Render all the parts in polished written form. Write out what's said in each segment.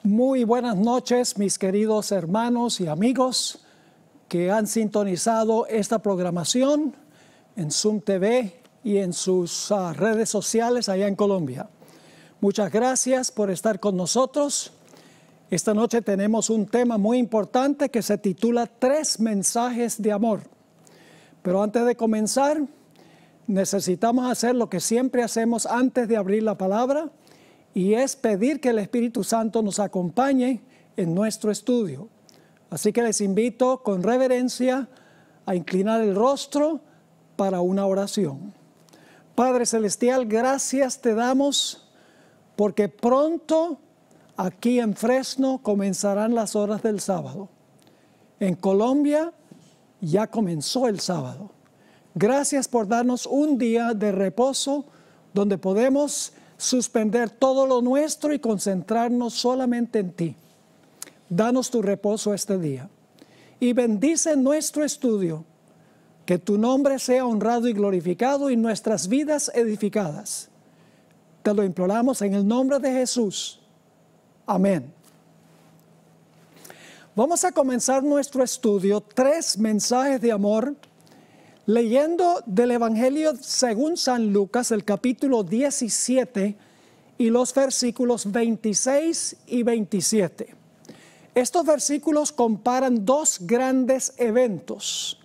Muy buenas noches, mis queridos hermanos y amigos que han sintonizado esta programación en Zoom TV y en sus redes sociales allá en Colombia. Muchas gracias por estar con nosotros. Esta noche tenemos un tema muy importante que se titula 3 mensajes de amor. Pero antes de comenzar, necesitamos hacer lo que siempre hacemos antes de abrir la palabra, y es pedir que el Espíritu Santo nos acompañe en nuestro estudio. Así que les invito con reverencia a inclinar el rostro para una oración. Padre Celestial, gracias te damos porque pronto aquí en Fresno comenzarán las horas del sábado. En Colombia ya comenzó el sábado. Gracias por darnos un día de reposo donde podemos suspender todo lo nuestro y concentrarnos solamente en ti. Danos tu reposo este día y bendice nuestro estudio, que tu nombre sea honrado y glorificado y nuestras vidas edificadas. Te lo imploramos en el nombre de Jesús. Amén. Vamos a comenzar nuestro estudio, 3 mensajes de amor, leyendo del Evangelio según San Lucas, el capítulo 17 y los versículos 26 y 27. Estos versículos comparan 2 grandes eventos,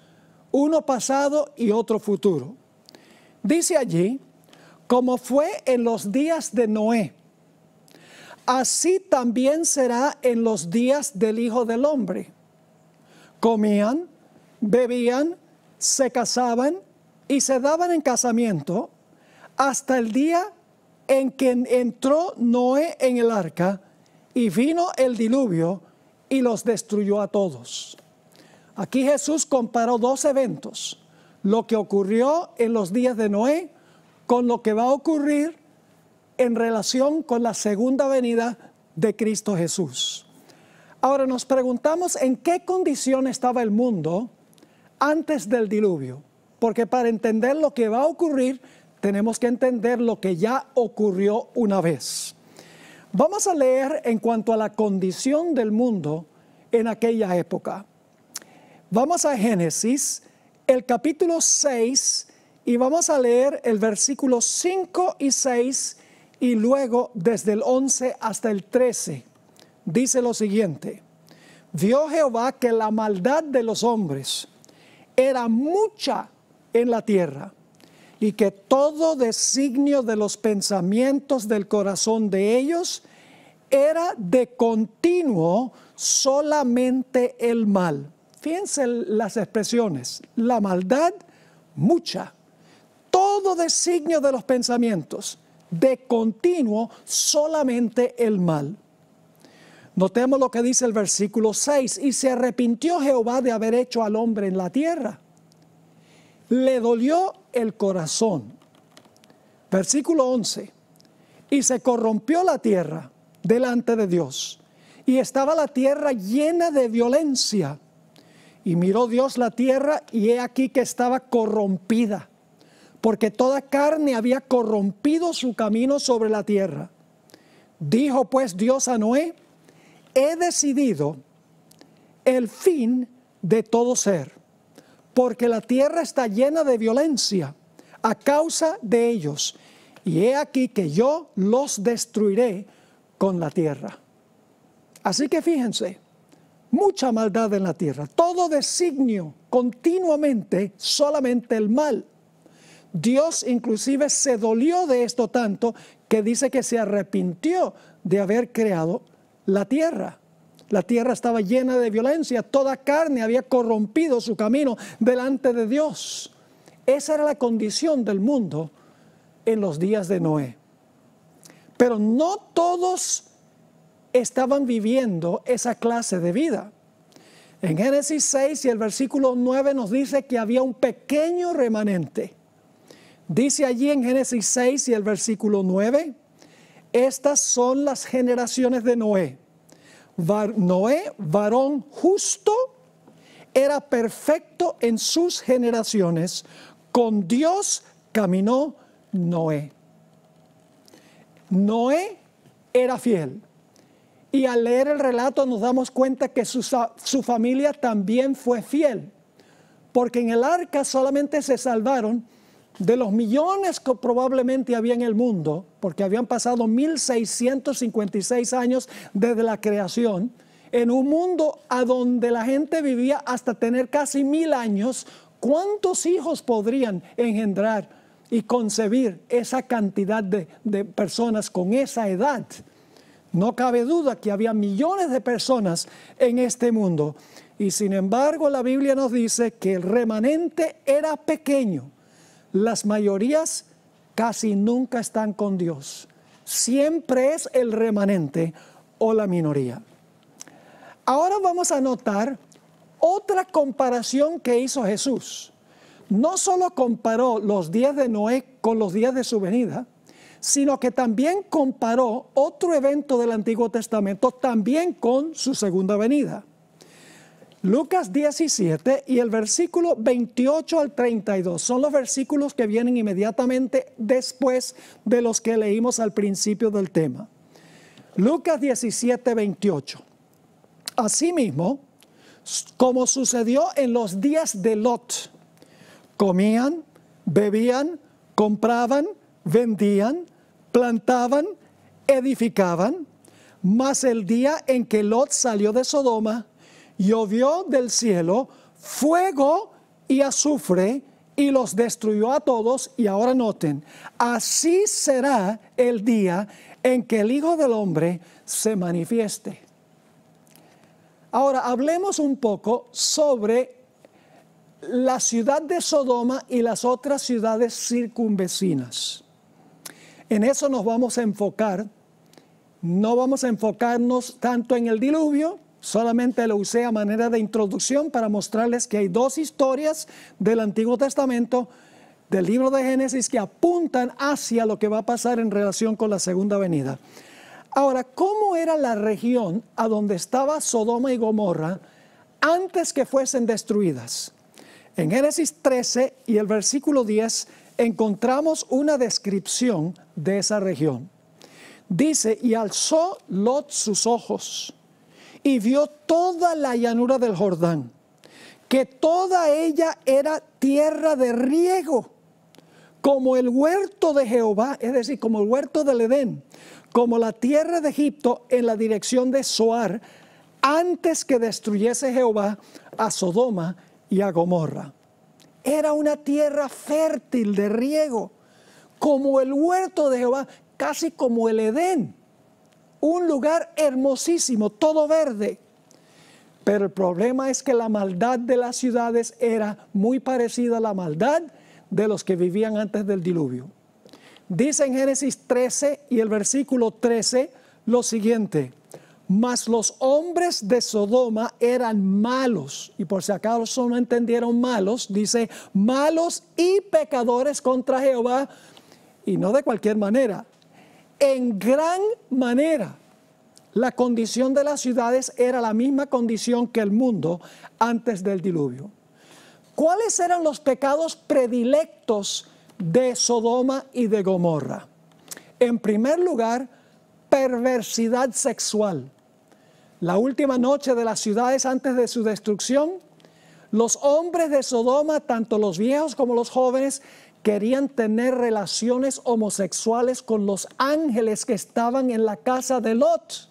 uno pasado y otro futuro. Dice allí, como fue en los días de Noé, así también será en los días del Hijo del Hombre. Comían, bebían, se casaban y se daban en casamiento hasta el día en que entró Noé en el arca y vino el diluvio y los destruyó a todos. Aquí Jesús comparó 2 eventos, lo que ocurrió en los días de Noé con lo que va a ocurrir en relación con la segunda venida de Cristo Jesús. Ahora nos preguntamos en qué condición estaba el mundo antes del diluvio, porque para entender lo que va a ocurrir tenemos que entender lo que ya ocurrió una vez. Vamos a leer en cuanto a la condición del mundo en aquella época. Vamos a Génesis, el capítulo 6, y vamos a leer el versículo 5 y 6, y luego desde el 11 hasta el 13. Dice lo siguiente: vio Jehová que la maldad de los hombres era mucha en la tierra, y que todo designio de los pensamientos del corazón de ellos era de continuo solamente el mal. Fíjense las expresiones: la maldad mucha, todo designio de los pensamientos, de continuo solamente el mal. Notemos lo que dice el versículo 6. Y se arrepintió Jehová de haber hecho al hombre en la tierra. Le dolió el corazón. Versículo 11. Y se corrompió la tierra delante de Dios, y estaba la tierra llena de violencia. Y miró Dios la tierra, y he aquí que estaba corrompida, porque toda carne había corrompido su camino sobre la tierra. Dijo pues Dios a Noé: he decidido el fin de todo ser, porque la tierra está llena de violencia a causa de ellos, y he aquí que yo los destruiré con la tierra. Así que fíjense, mucha maldad en la tierra, todo designio continuamente solamente el mal. Dios inclusive se dolió de esto tanto que dice que se arrepintió de haber creado la tierra. La tierra estaba llena de violencia, toda carne había corrompido su camino delante de Dios. Esa era la condición del mundo en los días de Noé. Pero no todos estaban viviendo esa clase de vida. En Génesis 6 y el versículo 9 nos dice que había un pequeño remanente. Dice allí en Génesis 6 y el versículo 9, estas son las generaciones de Noé. Noé, varón justo, era perfecto en sus generaciones. Con Dios caminó Noé. Noé era fiel Y al leer el relato nos damos cuenta que su familia también fue fiel, porque en el arca solamente se salvaron de los millones que probablemente había en el mundo, porque habían pasado 1656 años desde la creación, en un mundo a donde la gente vivía hasta tener casi 1000 años. ¿Cuántos hijos podrían engendrar y concebir esa cantidad de personas con esa edad? No cabe duda que había millones de personas en este mundo. Y sin embargo, la Biblia nos dice que el remanente era pequeño. Las mayorías casi nunca están con Dios. Siempre es el remanente o la minoría. Ahora vamos a notar otra comparación que hizo Jesús. No solo comparó los días de Noé con los días de su venida, sino que también comparó otro evento del Antiguo Testamento también con su segunda venida. Lucas 17 y el versículo 28 al 32 son los versículos que vienen inmediatamente después de los que leímos al principio del tema. Lucas 17, 28. Asimismo, como sucedió en los días de Lot, comían, bebían, compraban, vendían, plantaban, edificaban, mas el día en que Lot salió de Sodoma, llovió del cielo fuego y azufre y los destruyó a todos. Y ahora noten, así será el día en que el Hijo del Hombre se manifieste. Ahora hablemos un poco sobre la ciudad de Sodoma y las otras ciudades circunvecinas. En eso nos vamos a enfocar. No vamos a enfocarnos tanto en el diluvio, solamente lo usé a manera de introducción para mostrarles que hay dos historias del Antiguo Testamento, del libro de Génesis, que apuntan hacia lo que va a pasar en relación con la segunda venida. Ahora, ¿cómo era la región a donde estaba Sodoma y Gomorra antes que fuesen destruidas? En Génesis 13 y el versículo 10 encontramos una descripción de esa región. Dice, y alzó Lot sus ojos y vio toda la llanura del Jordán, que toda ella era tierra de riego, como el huerto de Jehová, es decir, como el huerto del Edén, como la tierra de Egipto en la dirección de Zoar, antes que destruyese Jehová a Sodoma y a Gomorra. Era una tierra fértil de riego, como el huerto de Jehová, casi como el Edén. Un lugar hermosísimo, todo verde. Pero el problema es que la maldad de las ciudades era muy parecida a la maldad de los que vivían antes del diluvio. Dice en Génesis 13 y el versículo 13 lo siguiente: mas los hombres de Sodoma eran malos, y por si acaso no entendieron malos, dice malos y pecadores contra Jehová, y no de cualquier manera, en gran manera. La condición de las ciudades era la misma condición que el mundo antes del diluvio. ¿Cuáles eran los pecados predilectos de Sodoma y de Gomorra? En primer lugar, perversidad sexual. La última noche de las ciudades antes de su destrucción, los hombres de Sodoma, tanto los viejos como los jóvenes, querían tener relaciones homosexuales con los ángeles que estaban en la casa de Lot.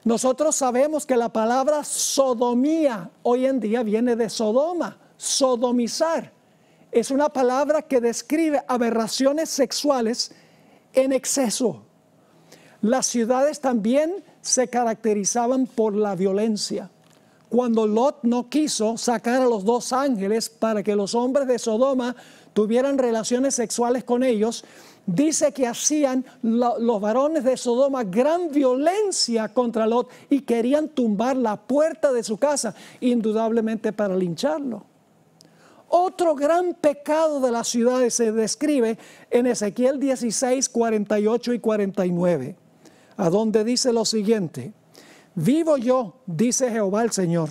Nosotros sabemos que la palabra sodomía hoy en día viene de Sodoma, sodomizar. Es una palabra que describe aberraciones sexuales en exceso. Las ciudades también se caracterizaban por la violencia. Cuando Lot no quiso sacar a los dos ángeles para que los hombres de Sodoma tuvieran relaciones sexuales con ellos, dice que hacían los varones de Sodoma gran violencia contra Lot y querían tumbar la puerta de su casa, indudablemente para lincharlo. Otro gran pecado de las ciudades se describe en Ezequiel 16, 48 y 49, a donde dice lo siguiente: vivo yo, dice Jehová el Señor,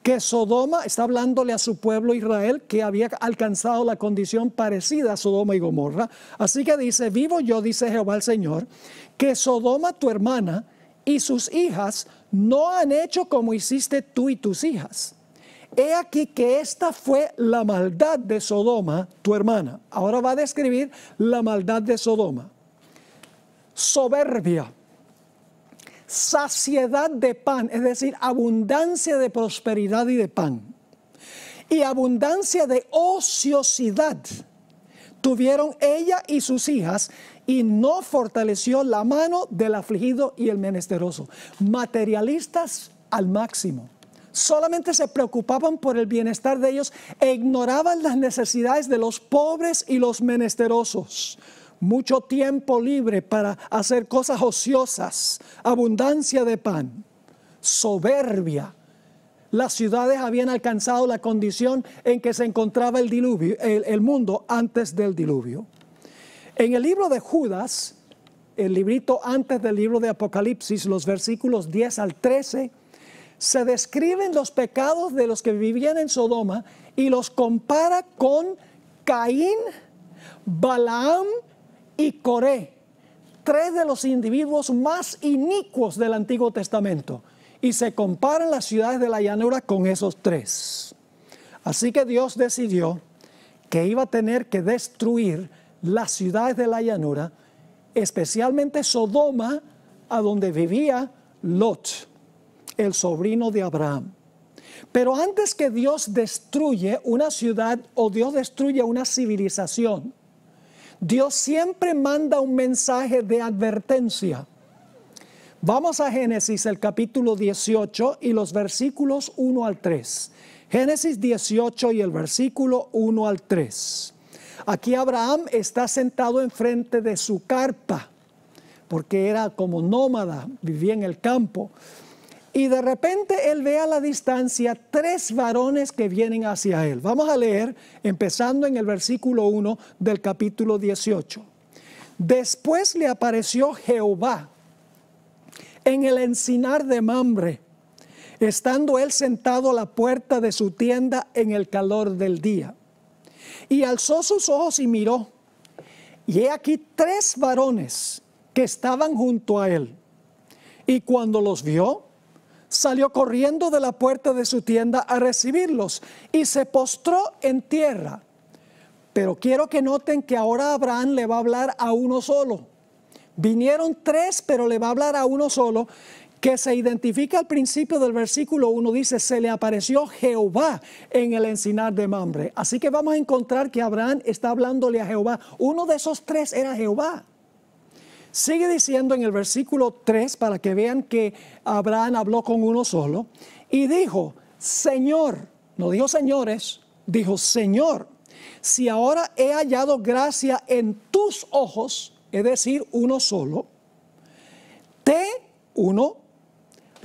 que Sodoma, está hablándole a su pueblo Israel, que había alcanzado la condición parecida a Sodoma y Gomorra. Así que dice, vivo yo, dice Jehová el Señor, que Sodoma tu hermana y sus hijas no han hecho como hiciste tú y tus hijas. He aquí que esta fue la maldad de Sodoma, tu hermana. Ahora va a describir la maldad de Sodoma. Soberbia, saciedad de pan, es decir, abundancia de prosperidad y de pan, y abundancia de ociosidad tuvieron ella y sus hijas, y no fortaleció la mano del afligido y el menesteroso. Materialistas al máximo. Solamente se preocupaban por el bienestar de ellos e ignoraban las necesidades de los pobres y los menesterosos. Mucho tiempo libre para hacer cosas ociosas, abundancia de pan, soberbia. Las ciudades habían alcanzado la condición en que se encontraba el diluvio, el mundo antes del diluvio. En el libro de Judas, el librito antes del libro de Apocalipsis, los versículos 10 al 13, se describen los pecados de los que vivían en Sodoma y los compara con Caín, Balaam y Coré, tres de los individuos más inicuos del Antiguo Testamento. Y se comparan las ciudades de la llanura con esos tres. Así que Dios decidió que iba a tener que destruir las ciudades de la llanura, especialmente Sodoma, a donde vivía Lot, el sobrino de Abraham. Pero antes que Dios destruye una ciudad o Dios destruye una civilización, Dios siempre manda un mensaje de advertencia. Vamos a Génesis, el capítulo 18 y los versículos 1 al 3. Génesis 18 y el versículo 1 al 3. Aquí Abraham está sentado enfrente de su carpa, porque era como nómada, vivía en el campo. Y de repente él ve a la distancia tres varones que vienen hacia él. Vamos a leer, empezando en el versículo 1 del capítulo 18. Después le apareció Jehová en el encinar de Mamre, estando él sentado a la puerta de su tienda en el calor del día. Y alzó sus ojos y miró, y he aquí tres varones que estaban junto a él. Y cuando los vio, salió corriendo de la puerta de su tienda a recibirlos, y se postró en tierra. Pero quiero que noten que ahora Abraham le va a hablar a uno solo. Vinieron tres, pero le va a hablar a uno solo, que se identifica al principio del versículo 1, dice, se le apareció Jehová en el encinar de Mamre. Así que vamos a encontrar que Abraham está hablándole a Jehová. Uno de esos tres era Jehová. Sigue diciendo en el versículo 3, para que vean que Abraham habló con uno solo, y dijo, Señor, no dijo señores, dijo Señor, si ahora he hallado gracia en tus ojos, es decir, uno solo,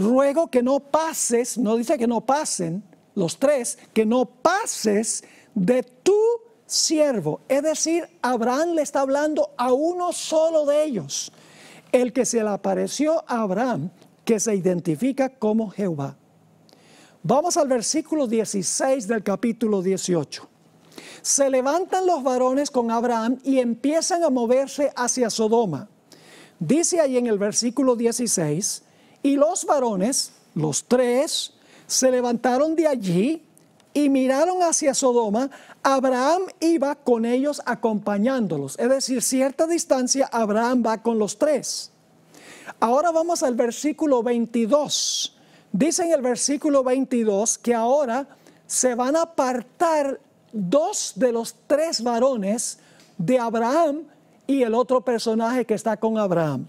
ruego que no pases, no dice que no pasen los tres, que no pases de tu siervo. Es decir, Abraham le está hablando a uno solo de ellos, el que se le apareció a Abraham, que se identifica como Jehová. Vamos al versículo 16 del capítulo 18. Se levantan los varones con Abraham y empiezan a moverse hacia Sodoma. Dice ahí en el versículo 16, y los varones, los tres, se levantaron de allí y miraron hacia Sodoma. Abraham iba con ellos acompañándolos. Es decir, cierta distancia Abraham va con los tres. Ahora vamos al versículo 22. Dice en el versículo 22 que ahora se van a apartar dos de los tres varones de Abraham y el otro personaje que está con Abraham.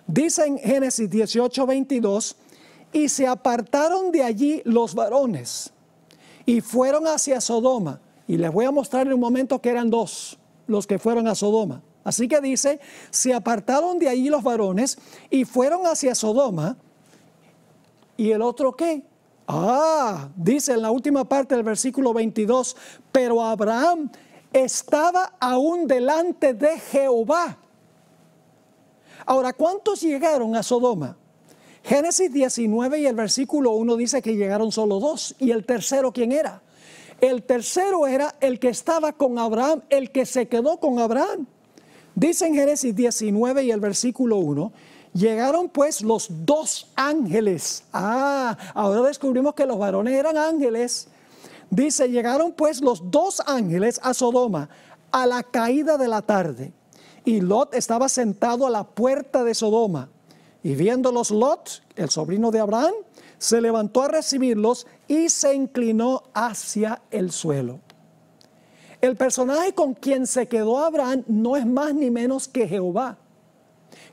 Dice en Génesis 18, 22, y se apartaron de allí los varones y fueron hacia Sodoma. Y les voy a mostrar en un momento que eran dos los que fueron a Sodoma. Así que dice, se apartaron de allí los varones y fueron hacia Sodoma. ¿Y el otro qué? Dice en la última parte del versículo 22, pero Abraham estaba aún delante de Jehová. Ahora, ¿cuántos llegaron a Sodoma? Génesis 19 y el versículo 1 dice que llegaron solo dos. ¿Y el tercero quién era? El tercero era el que estaba con Abraham, el que se quedó con Abraham. Dice en Génesis 19 y el versículo 1, Llegaron pues los dos ángeles. Ahora descubrimos que los varones eran ángeles. Dice, llegaron pues los dos ángeles a Sodoma a la caída de la tarde. Y Lot estaba sentado a la puerta de Sodoma. Y viéndolos Lot, el sobrino de Abraham, se levantó a recibirlos y se inclinó hacia el suelo. El personaje con quien se quedó Abraham no es más ni menos que Jehová,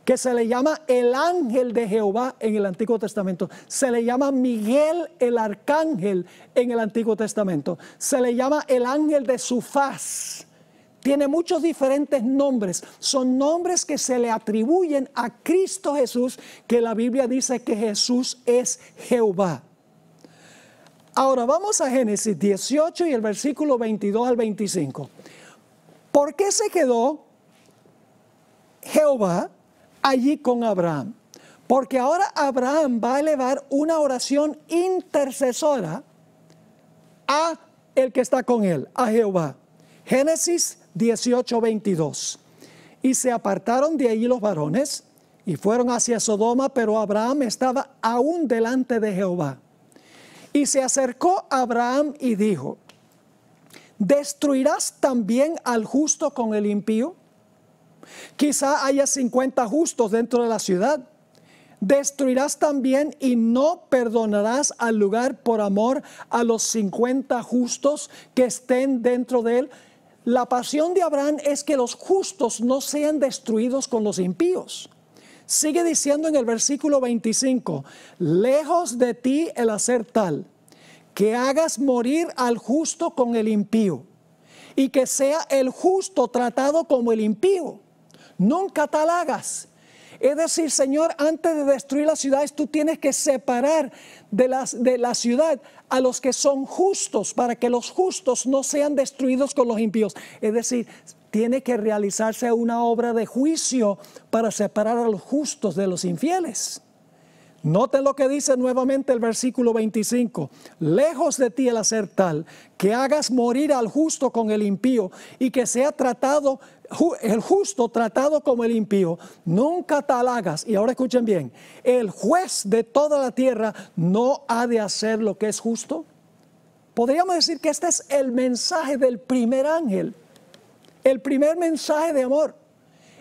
que se le llama el ángel de Jehová en el Antiguo Testamento. Se le llama Miguel el arcángel en el Antiguo Testamento. Se le llama el ángel de su faz. Tiene muchos diferentes nombres. Son nombres que se le atribuyen a Cristo Jesús, que la Biblia dice que Jesús es Jehová. Ahora vamos a Génesis 18 y el versículo 22 al 25. ¿Por qué se quedó Jehová allí con Abraham? Porque ahora Abraham va a elevar una oración intercesora a el que está con él, a Jehová. Génesis 18, 22. Y se apartaron de allí los varones y fueron hacia Sodoma, pero Abraham estaba aún delante de Jehová. Y se acercó a Abraham y dijo: ¿destruirás también al justo con el impío? Quizá haya 50 justos dentro de la ciudad. ¿Destruirás también y no perdonarás al lugar por amor a los 50 justos que estén dentro de él? La pasión de Abraham es que los justos no sean destruidos con los impíos. Sigue diciendo en el versículo 25, lejos de ti el hacer tal, que hagas morir al justo con el impío, y que sea el justo tratado como el impío. Nunca tal hagas. Es decir, Señor, antes de destruir las ciudades, tú tienes que separar de la ciudad a los que son justos, para que los justos no sean destruidos con los impíos. Es decir, tiene que realizarse una obra de juicio para separar a los justos de los infieles. Noten lo que dice nuevamente el versículo 25. Lejos de ti el hacer tal, que hagas morir al justo con el impío, y que sea tratado el justo tratado como el impío. Nunca tal hagas. Y ahora escuchen bien, el juez de toda la tierra no ha de hacer lo que es justo. Podríamos decir que este es el mensaje del primer ángel. El primer mensaje de amor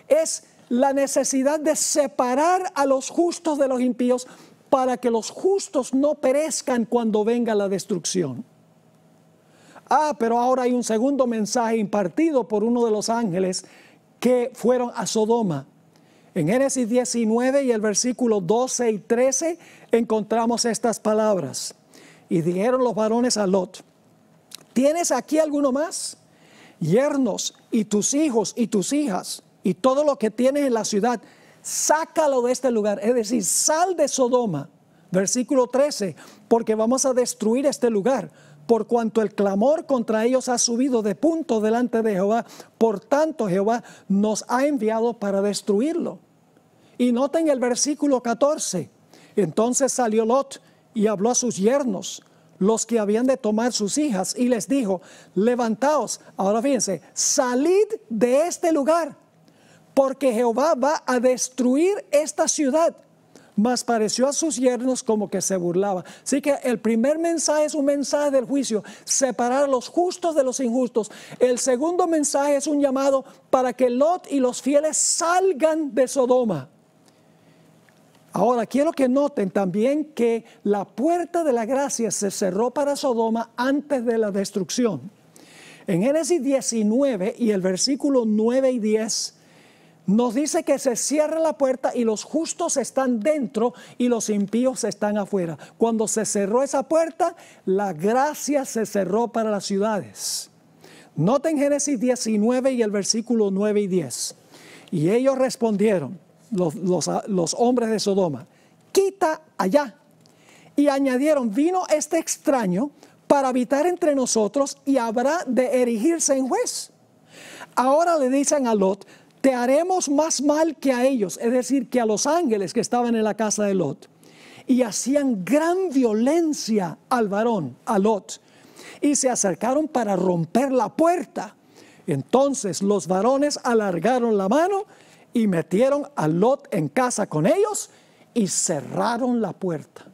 es la necesidad de separar a los justos de los impíos, para que los justos no perezcan cuando venga la destrucción. Pero ahora hay un segundo mensaje impartido por uno de los ángeles que fueron a Sodoma. En Génesis 19 y el versículo 12 y 13 encontramos estas palabras. Y dijeron los varones a Lot: ¿tienes aquí alguno más? Yernos y tus hijos y tus hijas y todo lo que tienes en la ciudad, sácalo de este lugar. Es decir, sal de Sodoma. Versículo 13, porque vamos a destruir este lugar, por cuanto el clamor contra ellos ha subido de punto delante de Jehová. Por tanto, Jehová nos ha enviado para destruirlo. Y noten el versículo 14. Entonces salió Lot y habló a sus yernos, los que habían de tomar sus hijas, y les dijo: levantaos, ahora fíjense, salid de este lugar, porque Jehová va a destruir esta ciudad. Mas pareció a sus yernos como que se burlaba. Así que el primer mensaje es un mensaje del juicio, separar a los justos de los injustos. El segundo mensaje es un llamado para que Lot y los fieles salgan de Sodoma. Ahora quiero que noten también que la puerta de la gracia se cerró para Sodoma antes de la destrucción. En Génesis 19 y el versículo 9 y 10 nos dice que se cierra la puerta y los justos están dentro y los impíos están afuera. Cuando se cerró esa puerta, la gracia se cerró para las ciudades. Noten Génesis 19 y el versículo 9 y 10. Y ellos respondieron, los hombres de Sodoma: quita allá. Y añadieron: vino este extraño para habitar entre nosotros y habrá de erigirse en juez. Ahora le dicen a Lot: te haremos más mal que a ellos, es decir, que a los ángeles que estaban en la casa de Lot. Y hacían gran violencia al varón, a Lot, y se acercaron para romper la puerta. Entonces los varones alargaron la mano y metieron a Lot en casa con ellos y cerraron la puerta.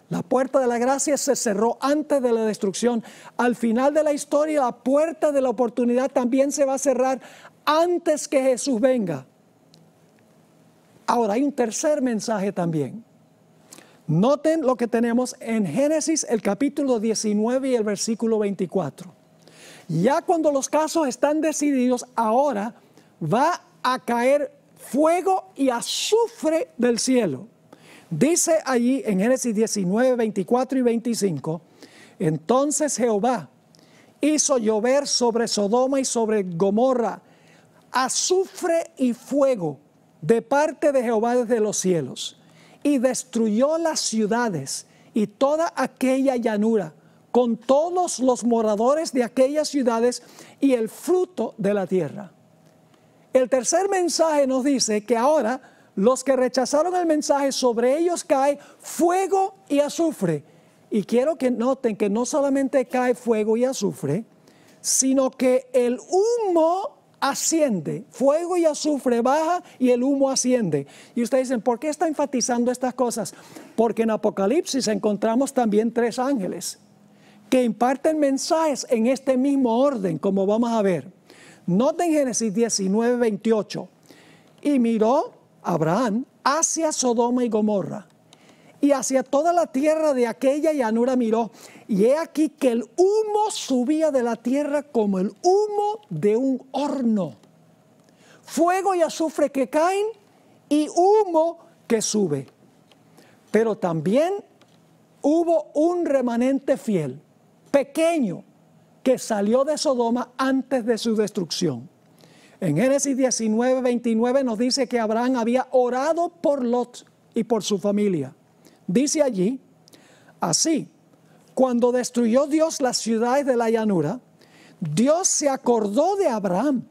La puerta de la gracia se cerró antes de la destrucción. Al final de la historia, la puerta de la oportunidad también se va a cerrar antes que Jesús venga. Ahora hay un tercer mensaje también. Noten lo que tenemos en Génesis, el capítulo 19 y el versículo 24. Ya cuando los casos están decididos, ahora va a caer fuego y azufre del cielo. Dice allí en Génesis 19, 24 y 25, entonces Jehová hizo llover sobre Sodoma y sobre Gomorra azufre y fuego de parte de Jehová desde los cielos, y destruyó las ciudades y toda aquella llanura, con todos los moradores de aquellas ciudades y el fruto de la tierra. El tercer mensaje nos dice que ahora los que rechazaron el mensaje, sobre ellos cae fuego y azufre. Y quiero que noten que no solamente cae fuego y azufre, sino que el humo asciende. Fuego y azufre baja y el humo asciende. Y ustedes dicen, ¿por qué está enfatizando estas cosas? Porque en Apocalipsis encontramos también 3 ángeles que imparten mensajes en este mismo orden, como vamos a ver. Noten Génesis 19, 28. Y miró Abraham hacia Sodoma y Gomorra, y hacia toda la tierra de aquella llanura miró, y he aquí que el humo subía de la tierra como el humo de un horno. Fuego y azufre que caen y humo que sube. Pero también hubo un remanente fiel, pequeño, que salió de Sodoma antes de su destrucción. En Génesis 19, 29 nos dice que Abraham había orado por Lot y por su familia. Dice allí, así, cuando destruyó Dios las ciudades de la llanura, Dios se acordó de Abraham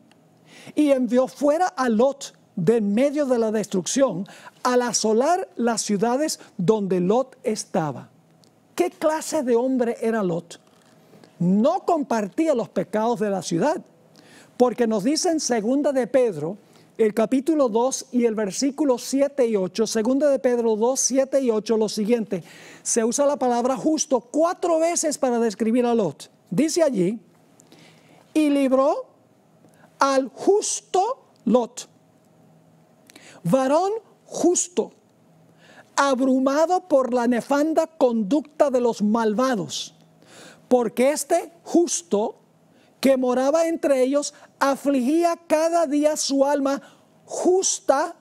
y envió fuera a Lot de en medio de la destrucción al asolar las ciudades donde Lot estaba. ¿Qué clase de hombre era Lot? No compartía los pecados de la ciudad. Porque nos dice en 2 de Pedro, el capítulo 2 y el versículo 7 y 8, 2 de Pedro 2, 7 y 8, lo siguiente. Se usa la palabra justo 4 veces para describir a Lot. Dice allí, y libró al justo Lot, varón justo, abrumado por la nefanda conducta de los malvados, porque este justo que moraba entre ellos, afligía cada día su alma justa,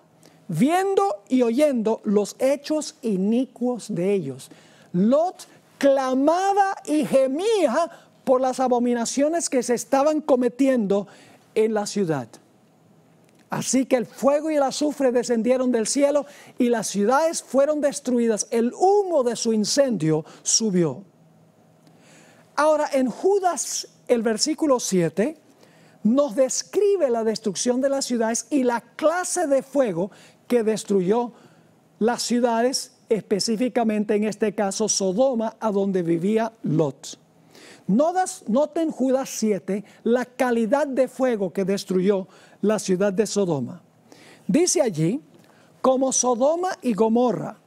viendo y oyendo los hechos inicuos de ellos. Lot clamaba y gemía por las abominaciones que se estaban cometiendo en la ciudad. Así que el fuego y el azufre descendieron del cielo y las ciudades fueron destruidas. El humo de su incendio subió. Ahora en Judas, el versículo 7 nos describe la destrucción de las ciudades y la clase de fuego que destruyó las ciudades, específicamente en este caso Sodoma, a donde vivía Lot. Noten Judas 7 la calidad de fuego que destruyó la ciudad de Sodoma. Dice allí, como Sodoma y Gomorra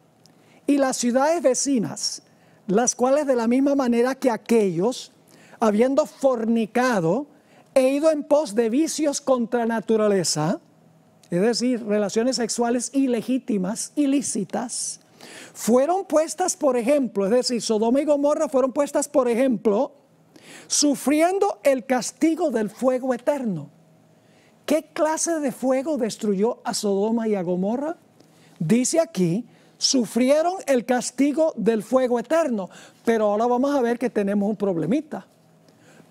y las ciudades vecinas, las cuales de la misma manera que aquellos, habiendo fornicado e ido en pos de vicios contra naturaleza, es decir, relaciones sexuales ilegítimas, ilícitas, fueron puestas por ejemplo, es decir, Sodoma y Gomorra fueron puestas por ejemplo, sufriendo el castigo del fuego eterno. ¿Qué clase de fuego destruyó a Sodoma y a Gomorra? Dice aquí, sufrieron el castigo del fuego eterno, pero ahora vamos a ver que tenemos un problemita.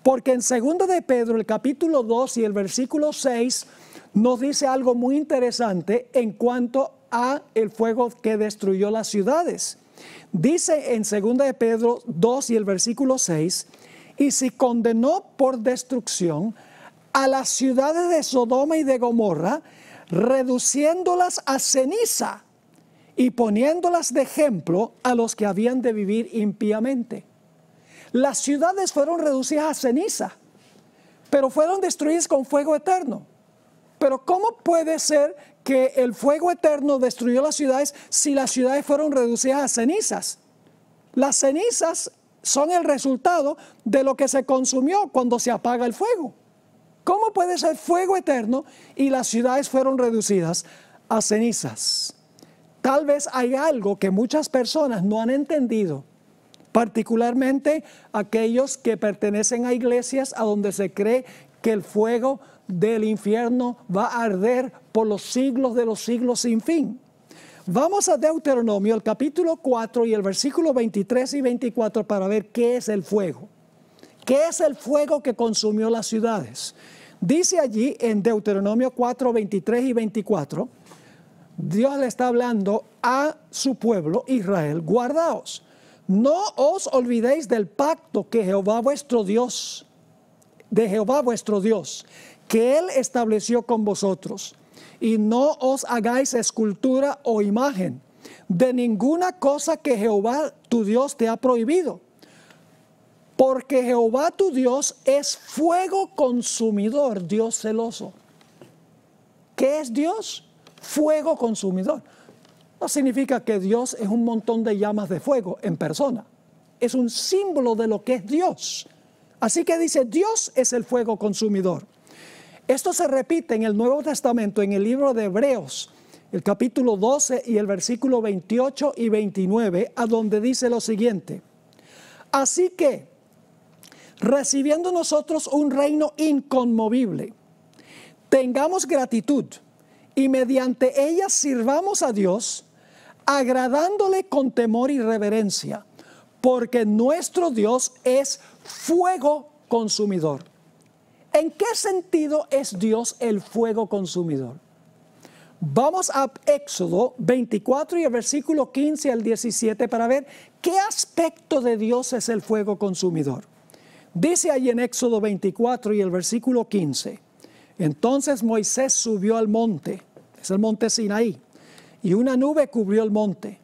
Porque en 2 de Pedro, el capítulo 2 y el versículo 6, nos dice algo muy interesante en cuanto a el fuego que destruyó las ciudades. Dice en 2 de Pedro 2 y el versículo 6, y si condenó por destrucción a las ciudades de Sodoma y de Gomorra, reduciéndolas a ceniza y poniéndolas de ejemplo a los que habían de vivir impíamente. Las ciudades fueron reducidas a ceniza, pero fueron destruidas con fuego eterno. Pero ¿cómo puede ser que el fuego eterno destruyó las ciudades si las ciudades fueron reducidas a cenizas? Las cenizas son el resultado de lo que se consumió cuando se apaga el fuego. ¿Cómo puede ser fuego eterno y las ciudades fueron reducidas a cenizas? Tal vez hay algo que muchas personas no han entendido, particularmente aquellos que pertenecen a iglesias a donde se cree que el fuego del infierno va a arder por los siglos de los siglos sin fin. Vamos a Deuteronomio, el capítulo 4 y el versículo 23 y 24 para ver qué es el fuego. ¿Qué es el fuego que consumió las ciudades? Dice allí en Deuteronomio 4, 23 y 24, Dios le está hablando a su pueblo Israel: guardaos, no os olvidéis del pacto que Jehová vuestro Dios, que Él estableció con vosotros, y no os hagáis escultura o imagen de ninguna cosa que Jehová tu Dios te ha prohibido. Porque Jehová tu Dios es fuego consumidor, Dios celoso. ¿Qué es Dios? Fuego consumidor. No significa que Dios es un montón de llamas de fuego en persona. Es un símbolo de lo que es Dios. Así que dice, Dios es el fuego consumidor. Esto se repite en el Nuevo Testamento, en el libro de Hebreos, el capítulo 12 y el versículo 28 y 29, a donde dice lo siguiente: así que, recibiendo nosotros un reino inconmovible, tengamos gratitud y mediante ella sirvamos a Dios, agradándole con temor y reverencia, porque nuestro Dios es fuego consumidor. ¿En qué sentido es Dios el fuego consumidor? Vamos a Éxodo 24 y el versículo 15 al 17 para ver qué aspecto de Dios es el fuego consumidor. Dice ahí en Éxodo 24 y el versículo 15: entonces Moisés subió al monte, es el monte Sinaí, y una nube cubrió el monte.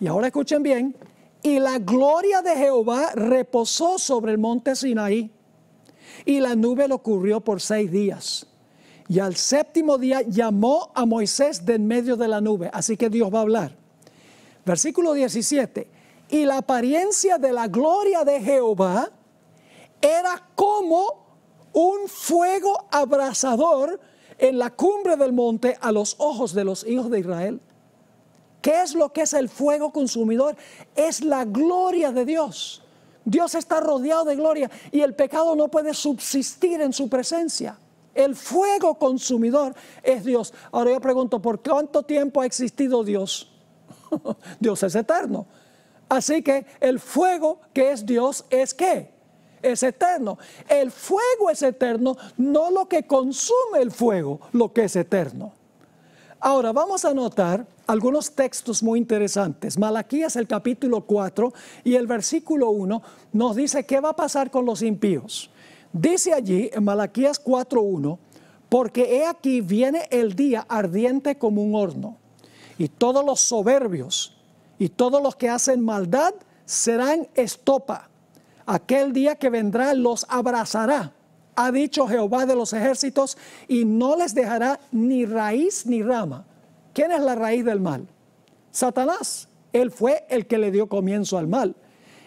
Y ahora escuchen bien: y la gloria de Jehová reposó sobre el monte Sinaí, y la nube lo cubrió por 6 días. Y al 7º día llamó a Moisés de en medio de la nube. Así que Dios va a hablar. Versículo 17: y la apariencia de la gloria de Jehová era como un fuego abrasador en la cumbre del monte a los ojos de los hijos de Israel. ¿Qué es lo que es el fuego consumidor? Es la gloria de Dios. Dios está rodeado de gloria y el pecado no puede subsistir en su presencia. El fuego consumidor es Dios. Ahora yo pregunto, ¿por cuánto tiempo ha existido Dios? Dios es eterno. Así que el fuego que es Dios es ¿qué? Es eterno. El fuego es eterno, no lo que consume el fuego, lo que es eterno. Ahora vamos a notar algunos textos muy interesantes. Malaquías, el capítulo 4 y el versículo 1 nos dice qué va a pasar con los impíos. Dice allí en Malaquías 4:1: porque he aquí viene el día ardiente como un horno, y todos los soberbios y todos los que hacen maldad serán estopa. Aquel día que vendrá los abrazará, ha dicho Jehová de los ejércitos, y no les dejará ni raíz ni rama. ¿Quién es la raíz del mal? Satanás. Él fue el que le dio comienzo al mal.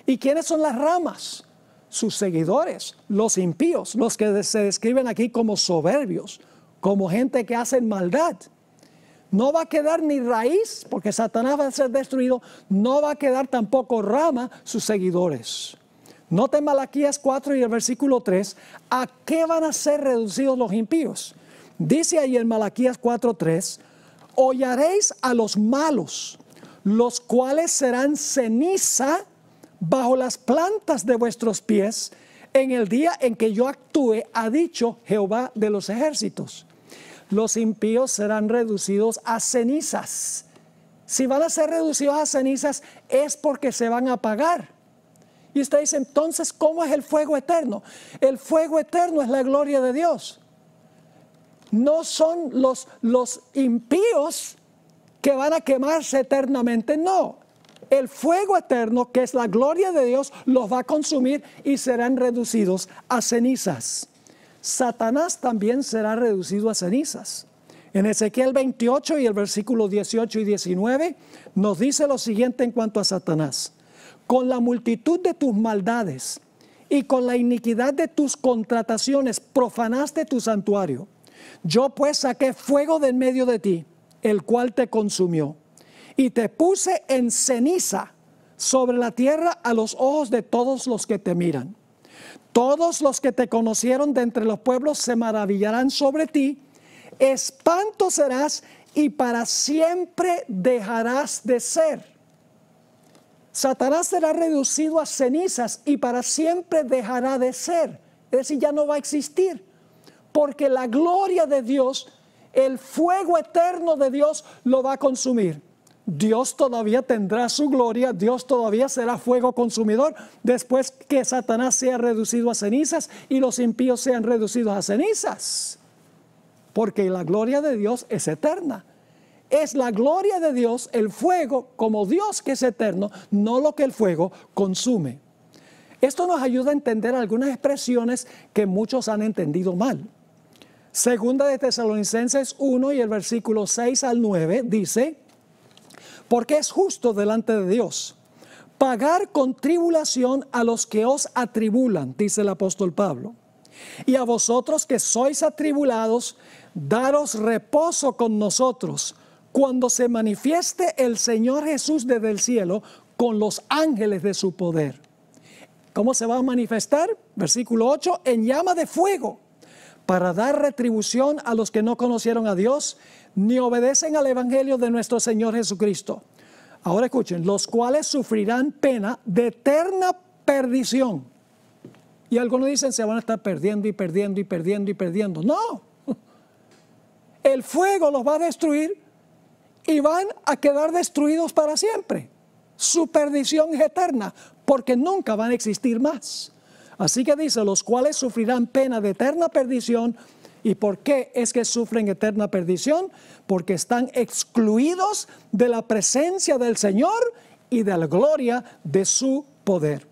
¿Y quiénes son las ramas? Sus seguidores, los impíos, los que se describen aquí como soberbios, como gente que hacen maldad. No va a quedar ni raíz, porque Satanás va a ser destruido. No va a quedar tampoco rama, sus seguidores. Noten Malaquías 4 y el versículo 3, ¿a qué van a ser reducidos los impíos? Dice ahí en Malaquías 4:3: hollaréis a los malos, los cuales serán ceniza bajo las plantas de vuestros pies, en el día en que yo actúe, ha dicho Jehová de los ejércitos. Los impíos serán reducidos a cenizas. Si van a ser reducidos a cenizas es porque se van a apagar. Y usted dice, entonces, ¿cómo es el fuego eterno? El fuego eterno es la gloria de Dios. No son los impíos que van a quemarse eternamente, no. El fuego eterno, que es la gloria de Dios, los va a consumir y serán reducidos a cenizas. Satanás también será reducido a cenizas. En Ezequiel 28 y el versículo 18 y 19 nos dice lo siguiente en cuanto a Satanás: con la multitud de tus maldades y con la iniquidad de tus contrataciones profanaste tu santuario. Yo pues saqué fuego de en medio de ti, el cual te consumió, y te puse en ceniza sobre la tierra a los ojos de todos los que te miran. Todos los que te conocieron de entre los pueblos se maravillarán sobre ti. Espanto serás y para siempre dejarás de ser. Satanás será reducido a cenizas y para siempre dejará de ser. Es decir, ya no va a existir. Porque la gloria de Dios, el fuego eterno de Dios lo va a consumir. Dios todavía tendrá su gloria, Dios todavía será fuego consumidor después que Satanás sea reducido a cenizas y los impíos sean reducidos a cenizas. Porque la gloria de Dios es eterna. Es la gloria de Dios, el fuego, como Dios que es eterno, no lo que el fuego consume. Esto nos ayuda a entender algunas expresiones que muchos han entendido mal. Segunda de Tesalonicenses 1 y el versículo 6 al 9 dice: porque es justo delante de Dios pagar con tribulación a los que os atribulan, dice el apóstol Pablo. Y a vosotros que sois atribulados, daros reposo con nosotros cuando se manifieste el Señor Jesús desde el cielo con los ángeles de su poder. ¿Cómo se va a manifestar? Versículo 8, en llama de fuego, para dar retribución a los que no conocieron a Dios, ni obedecen al evangelio de nuestro Señor Jesucristo. Ahora escuchen, los cuales sufrirán pena de eterna perdición. Y algunos dicen se van a estar perdiendo y perdiendo y perdiendo y perdiendo. No, el fuego los va a destruir y van a quedar destruidos para siempre. Su perdición es eterna porque nunca van a existir más. Así que dice, los cuales sufrirán pena de eterna perdición. ¿Y por qué es que sufren eterna perdición? Porque están excluidos de la presencia del Señor y de la gloria de su poder.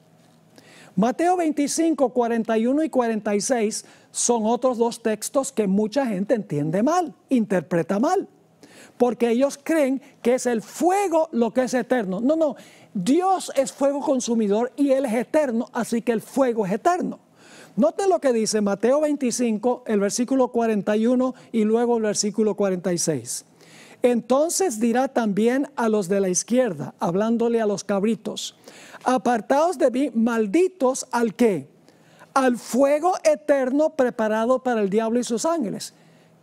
Mateo 25, 41 y 46 son otros dos textos que mucha gente entiende mal, interpreta mal. Porque ellos creen que es el fuego lo que es eterno. No, no, Dios es fuego consumidor y Él es eterno, así que el fuego es eterno. Noten lo que dice Mateo 25, el versículo 41 y luego el versículo 46. Entonces dirá también a los de la izquierda, hablándole a los cabritos: apartaos de mí, malditos, ¿al qué? Al fuego eterno preparado para el diablo y sus ángeles.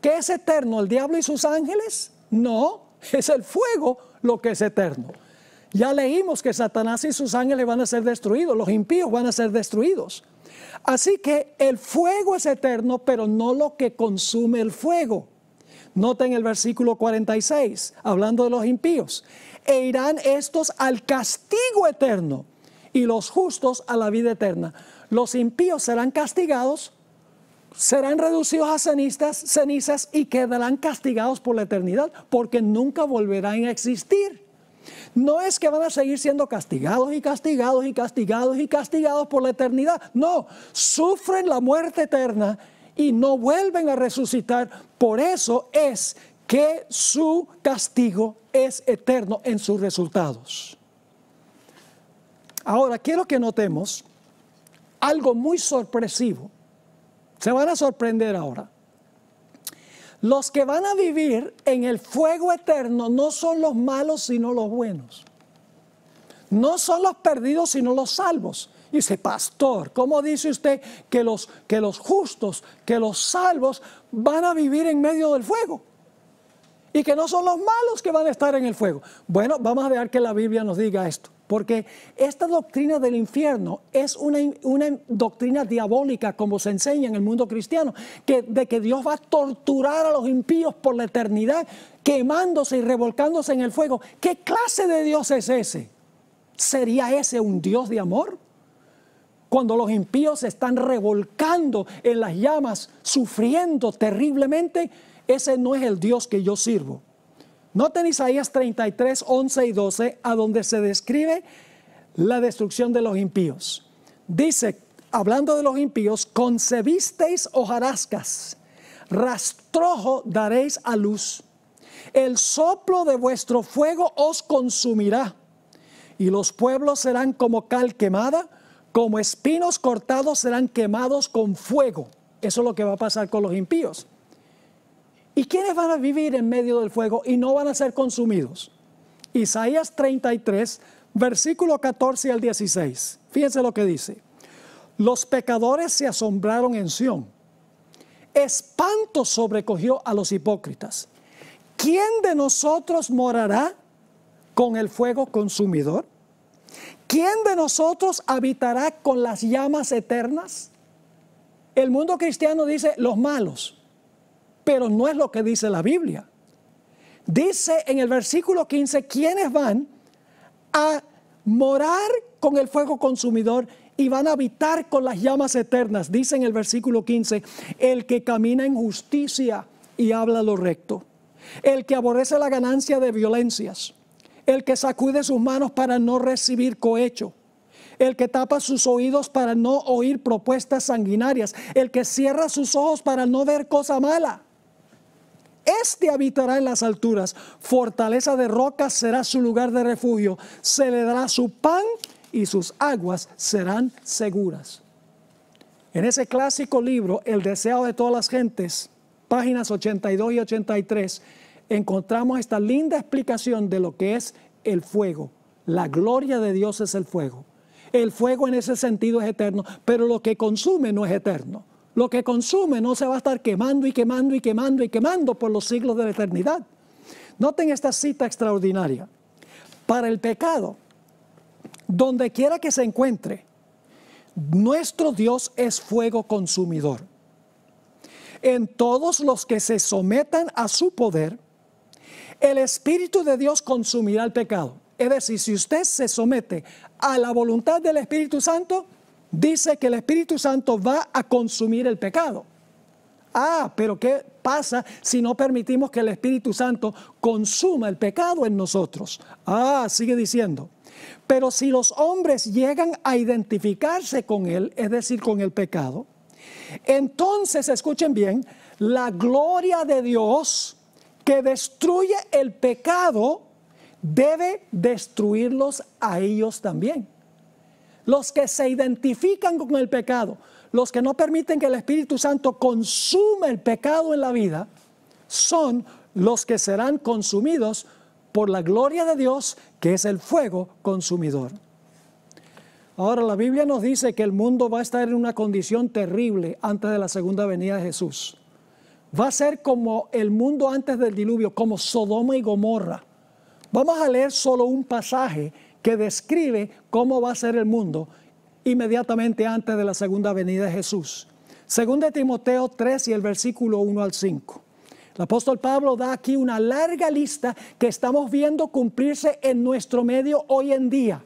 ¿Qué es eterno? ¿El diablo y sus ángeles? No, es el fuego lo que es eterno. Ya leímos que Satanás y sus ángeles van a ser destruidos, los impíos van a ser destruidos. Así que el fuego es eterno, pero no lo que consume el fuego. Noten el versículo 46, hablando de los impíos. E irán estos al castigo eterno y los justos a la vida eterna. Los impíos serán castigados, serán reducidos a cenizas y quedarán castigados por la eternidad, porque nunca volverán a existir. No es que van a seguir siendo castigados y castigados y castigados y castigados por la eternidad. No, sufren la muerte eterna y no vuelven a resucitar. Por eso es que su castigo es eterno en sus resultados. Ahora, quiero que notemos algo muy sorpresivo. Se van a sorprender ahora. Los que van a vivir en el fuego eterno no son los malos, sino los buenos. No son los perdidos, sino los salvos. Y dice, pastor, ¿cómo dice usted que los justos, que los salvos van a vivir en medio del fuego? Y que no son los malos que van a estar en el fuego. Bueno, vamos a dejar que la Biblia nos diga esto. Porque esta doctrina del infierno es una doctrina diabólica, como se enseña en el mundo cristiano, de que Dios va a torturar a los impíos por la eternidad, quemándose y revolcándose en el fuego. ¿Qué clase de Dios es ese? ¿Sería ese un Dios de amor? Cuando los impíos se están revolcando en las llamas, sufriendo terriblemente, ese no es el Dios que yo sirvo. Noten Isaías 33, 11 y 12, a donde se describe la destrucción de los impíos. Dice, hablando de los impíos, concebisteis hojarascas, rastrojo daréis a luz. El soplo de vuestro fuego os consumirá, y los pueblos serán como cal quemada, como espinos cortados serán quemados con fuego. Eso es lo que va a pasar con los impíos. ¿Y quiénes van a vivir en medio del fuego y no van a ser consumidos? Isaías 33, versículo 14 al 16. Fíjense lo que dice. Los pecadores se asombraron en Sión. Espanto sobrecogió a los hipócritas. ¿Quién de nosotros morará con el fuego consumidor? ¿Quién de nosotros habitará con las llamas eternas? El mundo cristiano dice los malos, pero no es lo que dice la Biblia. Dice en el versículo 15, ¿quiénes van a morar con el fuego consumidor y van a habitar con las llamas eternas? Dice en el versículo 15, el que camina en justicia y habla lo recto, el que aborrece la ganancia de violencias, el que sacude sus manos para no recibir cohecho, el que tapa sus oídos para no oír propuestas sanguinarias, el que cierra sus ojos para no ver cosa mala. Este habitará en las alturas, fortaleza de rocas será su lugar de refugio, se le dará su pan y sus aguas serán seguras. En ese clásico libro, El deseo de todas las gentes, páginas 82 y 83, encontramos esta linda explicación de lo que es el fuego. La gloria de Dios es el fuego. El fuego en ese sentido es eterno, pero lo que consume no es eterno. Lo que consume no se va a estar quemando y quemando y quemando y quemando por los siglos de la eternidad. Noten esta cita extraordinaria. Para el pecado, donde quiera que se encuentre, nuestro Dios es fuego consumidor. En todos los que se sometan a su poder, el Espíritu de Dios consumirá el pecado. Es decir, si usted se somete a la voluntad del Espíritu Santo, dice que el Espíritu Santo va a consumir el pecado. Pero ¿qué pasa si no permitimos que el Espíritu Santo consuma el pecado en nosotros? Sigue diciendo. Pero si los hombres llegan a identificarse con él, es decir, con el pecado, entonces, escuchen bien, la gloria de Dios que destruye el pecado debe destruirlos a ellos también. Los que se identifican con el pecado, los que no permiten que el Espíritu Santo consuma el pecado en la vida, son los que serán consumidos por la gloria de Dios, que es el fuego consumidor. Ahora, la Biblia nos dice que el mundo va a estar en una condición terrible antes de la segunda venida de Jesús. Va a ser como el mundo antes del diluvio, como Sodoma y Gomorra. Vamos a leer solo un pasaje que describe cómo va a ser el mundo inmediatamente antes de la segunda venida de Jesús. Segunda de Timoteo 3 y el versículo 1 al 5. El apóstol Pablo da aquí una larga lista que estamos viendo cumplirse en nuestro medio hoy en día.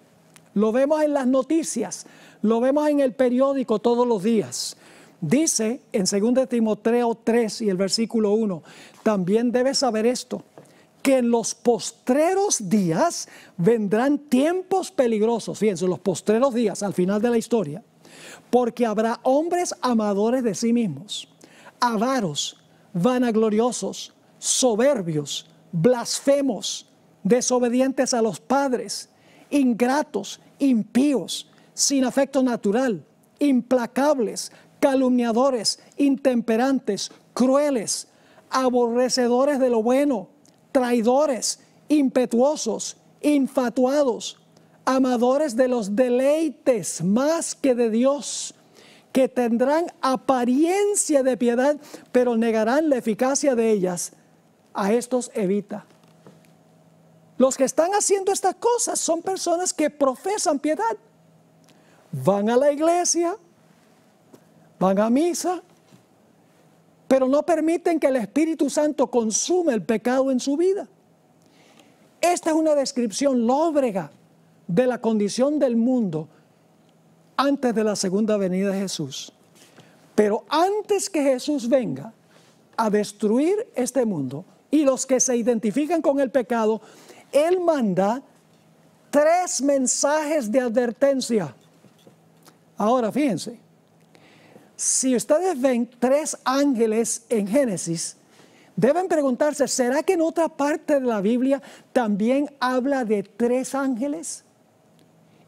Lo vemos en las noticias, lo vemos en el periódico todos los días. Dice en 2 Timoteo 3 y el versículo 1, también debes saber esto, que en los postreros días vendrán tiempos peligrosos. Fíjense, los postreros días al final de la historia, porque habrá hombres amadores de sí mismos, avaros, vanagloriosos, soberbios, blasfemos, desobedientes a los padres, ingratos, impíos, sin afecto natural, implacables, calumniadores, intemperantes, crueles, aborrecedores de lo bueno, traidores, impetuosos, infatuados, amadores de los deleites más que de Dios, que tendrán apariencia de piedad, pero negarán la eficacia de ellas. A estos evita. Los que están haciendo estas cosas son personas que profesan piedad. Van a la iglesia, van a misa, pero no permiten que el Espíritu Santo consuma el pecado en su vida. Esta es una descripción lóbrega de la condición del mundo antes de la segunda venida de Jesús. Pero antes que Jesús venga a destruir este mundo y los que se identifican con el pecado, Él manda 3 mensajes de advertencia. Ahora fíjense, si ustedes ven 3 ángeles en Génesis, deben preguntarse, ¿será que en otra parte de la Biblia también habla de 3 ángeles?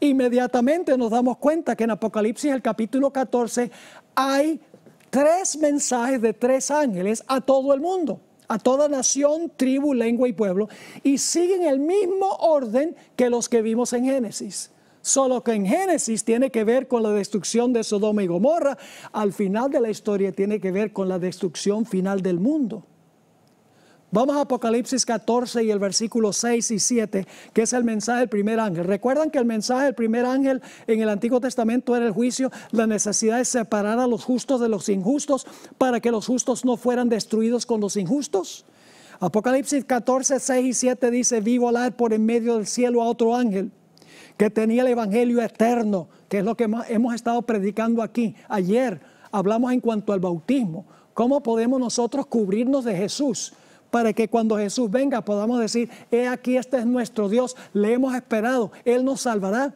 Inmediatamente nos damos cuenta que en Apocalipsis, el capítulo 14, hay 3 mensajes de 3 ángeles a todo el mundo, a toda nación, tribu, lengua y pueblo, y siguen el mismo orden que los que vimos en Génesis. Solo que en Génesis tiene que ver con la destrucción de Sodoma y Gomorra, al final de la historia tiene que ver con la destrucción final del mundo. Vamos a Apocalipsis 14 y el versículo 6 y 7, que es el mensaje del primer ángel. ¿Recuerdan que el mensaje del primer ángel en el Antiguo Testamento era el juicio, la necesidad de separar a los justos de los injustos para que los justos no fueran destruidos con los injustos? Apocalipsis 14, 6 y 7 dice, vi volar por en medio del cielo a otro ángel que tenía el evangelio eterno, que es lo que hemos estado predicando aquí. Ayer hablamos en cuanto al bautismo, cómo podemos nosotros cubrirnos de Jesús, para que cuando Jesús venga podamos decir, he aquí, este es nuestro Dios, le hemos esperado, Él nos salvará,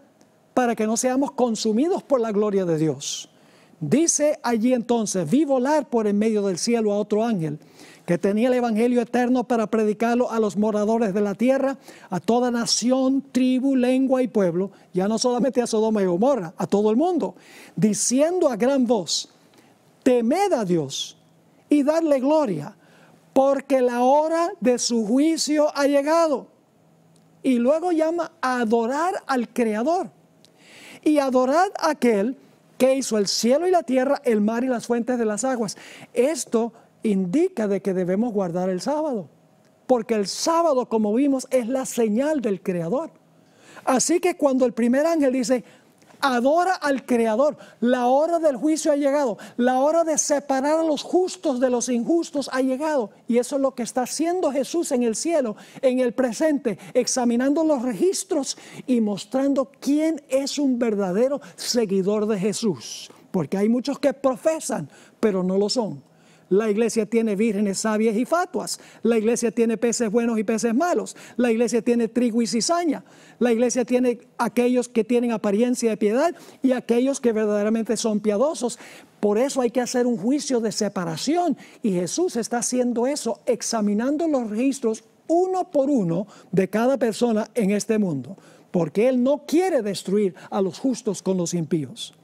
para que no seamos consumidos por la gloria de Dios. Dice allí entonces, vi volar por en medio del cielo a otro ángel, que tenía el evangelio eterno para predicarlo a los moradores de la tierra, a toda nación, tribu, lengua y pueblo, ya no solamente a Sodoma y Gomorra, a todo el mundo, diciendo a gran voz, temed a Dios y dadle gloria, porque la hora de su juicio ha llegado. Y luego llama a adorar al Creador. Y adorar a aquel que hizo el cielo y la tierra, el mar y las fuentes de las aguas. Esto indica de que debemos guardar el sábado. Porque el sábado, como vimos, es la señal del Creador. Así que cuando el primer ángel dice, adora al Creador, la hora del juicio ha llegado, la hora de separar a los justos de los injustos ha llegado. Y eso es lo que está haciendo Jesús en el cielo, en el presente, examinando los registros y mostrando quién es un verdadero seguidor de Jesús. Porque hay muchos que profesan, pero no lo son. La iglesia tiene vírgenes sabias y fatuas. La iglesia tiene peces buenos y peces malos. La iglesia tiene trigo y cizaña. La iglesia tiene aquellos que tienen apariencia de piedad y aquellos que verdaderamente son piadosos. Por eso hay que hacer un juicio de separación. Y Jesús está haciendo eso, examinando los registros uno por uno de cada persona en este mundo. Porque Él no quiere destruir a los justos con los impíos.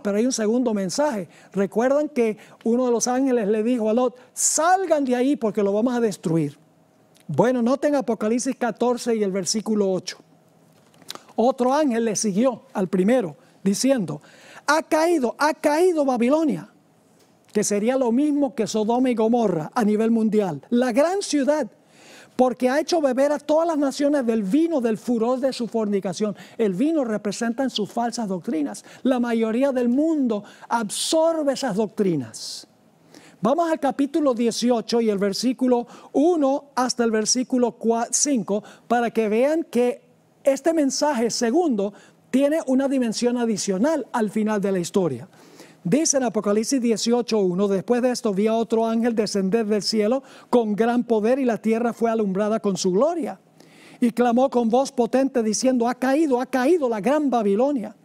Pero hay un segundo mensaje. Recuerdan que uno de los ángeles le dijo a Lot, salgan de ahí porque lo vamos a destruir. Bueno, noten Apocalipsis 14 y el versículo 8. Otro ángel le siguió al primero, diciendo, ha caído Babilonia, que sería lo mismo que Sodoma y Gomorra a nivel mundial, la gran ciudad, porque ha hecho beber a todas las naciones del vino del furor de su fornicación. El vino representa sus falsas doctrinas. La mayoría del mundo absorbe esas doctrinas. Vamos al capítulo 18 y el versículo 1 hasta el versículo 5 para que vean que este mensaje segundo tiene una dimensión adicional al final de la historia. Dice en Apocalipsis 18:1, después de esto vi a otro ángel descender del cielo con gran poder y la tierra fue alumbrada con su gloria. Y clamó con voz potente diciendo, ha caído la gran Babilonia.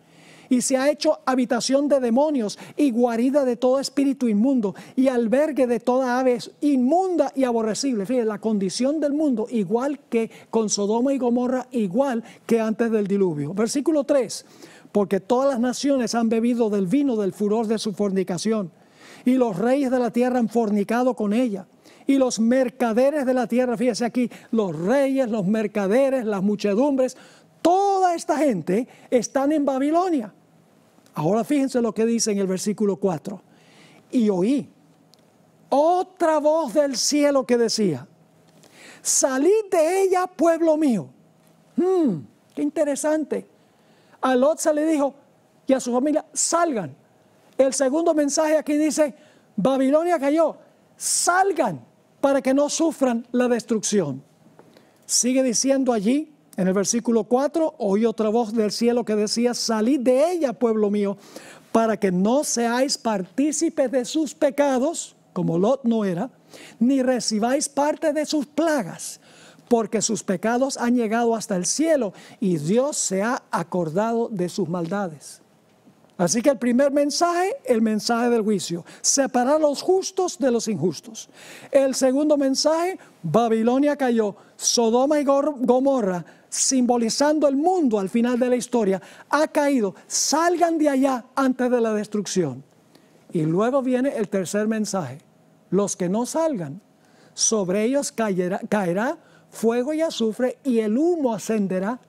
Y se ha hecho habitación de demonios y guarida de todo espíritu inmundo y albergue de toda ave inmunda y aborrecible. Fíjense, la condición del mundo igual que con Sodoma y Gomorra, igual que antes del diluvio. Versículo 3. Porque todas las naciones han bebido del vino del furor de su fornicación, y los reyes de la tierra han fornicado con ella, y los mercaderes de la tierra, fíjese aquí, los reyes, los mercaderes, las muchedumbres, toda esta gente están en Babilonia. Ahora fíjense lo que dice en el versículo 4. Y oí otra voz del cielo que decía, salid de ella, pueblo mío. Qué interesante. A Lot se le dijo y a su familia, salgan. El segundo mensaje aquí dice, Babilonia cayó, salgan para que no sufran la destrucción. Sigue diciendo allí, en el versículo 4, oí otra voz del cielo que decía, salid de ella, pueblo mío, para que no seáis partícipes de sus pecados, como Lot no era, ni recibáis parte de sus plagas, porque sus pecados han llegado hasta el cielo y Dios se ha acordado de sus maldades. Así que el primer mensaje, el mensaje del juicio. Separar a los justos de los injustos. El segundo mensaje, Babilonia cayó. Sodoma y Gomorra, simbolizando el mundo al final de la historia, ha caído. Salgan de allá antes de la destrucción. Y luego viene el tercer mensaje. Los que no salgan, sobre ellos caerá fuego y azufre y el humo ascenderá.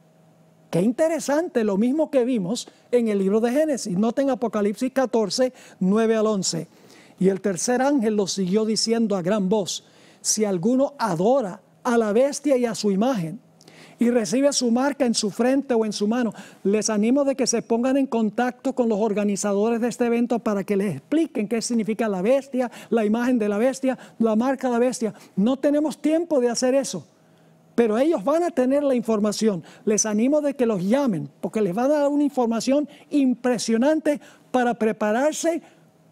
Qué interesante, lo mismo que vimos en el libro de Génesis. Noten Apocalipsis 14, 9 al 11. Y el tercer ángel lo siguió diciendo a gran voz: si alguno adora a la bestia y a su imagen y recibe su marca en su frente o en su mano, les animo de que se pongan en contacto con los organizadores de este evento para que les expliquen qué significa la bestia, la imagen de la bestia, la marca de la bestia. No tenemos tiempo de hacer eso, pero ellos van a tener la información. Les animo de que los llamen, porque les van a dar una información impresionante para prepararse,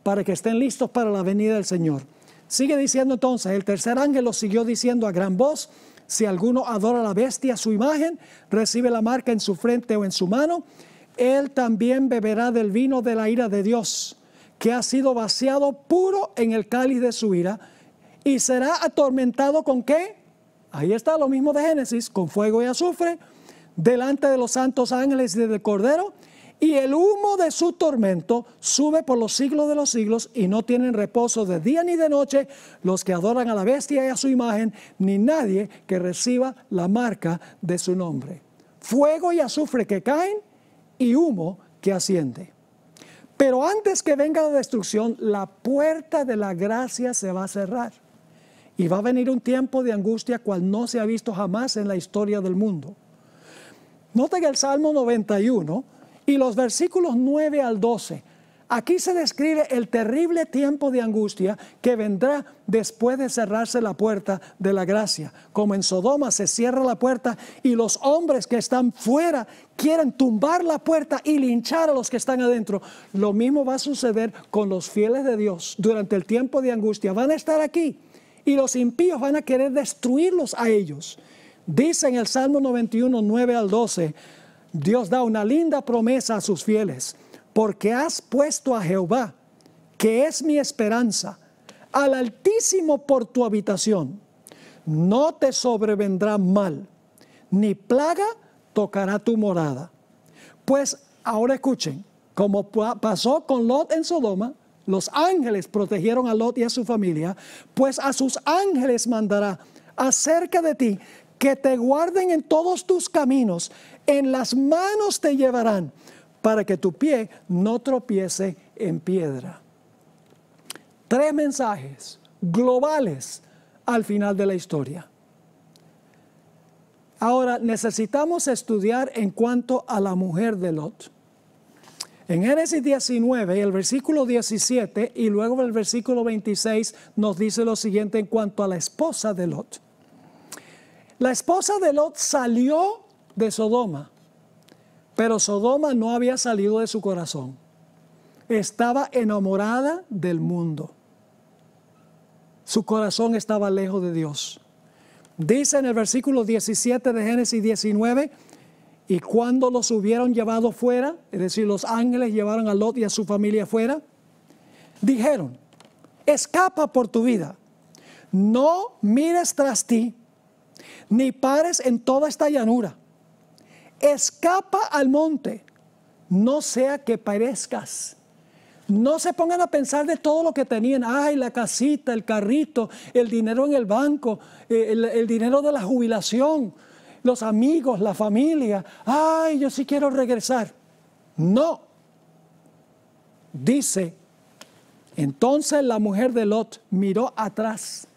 para que estén listos para la venida del Señor. Sigue diciendo entonces, el tercer ángel lo siguió diciendo a gran voz: si alguno adora a la bestia, su imagen, recibe la marca en su frente o en su mano, él también beberá del vino de la ira de Dios, que ha sido vaciado puro en el cáliz de su ira, y será atormentado ¿con qué? Ahí está lo mismo de Génesis, con fuego y azufre, delante de los santos ángeles y del Cordero, y el humo de su tormento sube por los siglos de los siglos, y no tienen reposo de día ni de noche los que adoran a la bestia y a su imagen, ni nadie que reciba la marca de su nombre. Fuego y azufre que caen y humo que asciende. Pero antes que venga la destrucción, la puerta de la gracia se va a cerrar. Y va a venir un tiempo de angustia cual no se ha visto jamás en la historia del mundo. Noten el Salmo 91 y los versículos 9 al 12. Aquí se describe el terrible tiempo de angustia que vendrá después de cerrarse la puerta de la gracia. Como en Sodoma se cierra la puerta y los hombres que están fuera quieren tumbar la puerta y linchar a los que están adentro. Lo mismo va a suceder con los fieles de Dios durante el tiempo de angustia. Van a estar aquí y los impíos van a querer destruirlos a ellos. Dice en el Salmo 91, 9 al 12, Dios da una linda promesa a sus fieles. Porque has puesto a Jehová, que es mi esperanza, al Altísimo por tu habitación. No te sobrevendrá mal, ni plaga tocará tu morada. Pues ahora escuchen, como pasó con Lot en Sodoma, los ángeles protegieron a Lot y a su familia, pues a sus ángeles mandará acerca de ti, que te guarden en todos tus caminos, en las manos te llevarán, para que tu pie no tropiece en piedra. 3 mensajes globales al final de la historia. Ahora necesitamos estudiar en cuanto a la mujer de Lot. En Génesis 19, el versículo 17 y luego el versículo 26 nos dice lo siguiente en cuanto a la esposa de Lot. La esposa de Lot salió de Sodoma, pero Sodoma no había salido de su corazón. Estaba enamorada del mundo. Su corazón estaba lejos de Dios. Dice en el versículo 17 de Génesis 19, y cuando los hubieron llevado fuera, es decir, los ángeles llevaron a Lot y a su familia fuera, dijeron: escapa por tu vida, no mires tras ti, ni pares en toda esta llanura. Escapa al monte, no sea que perezcas. No se pongan a pensar de todo lo que tenían. Ay, la casita, el carrito, el dinero en el banco, el dinero de la jubilación, los amigos, la familia. Ay, yo sí quiero regresar. No. Dice, entonces la mujer de Lot miró atrás,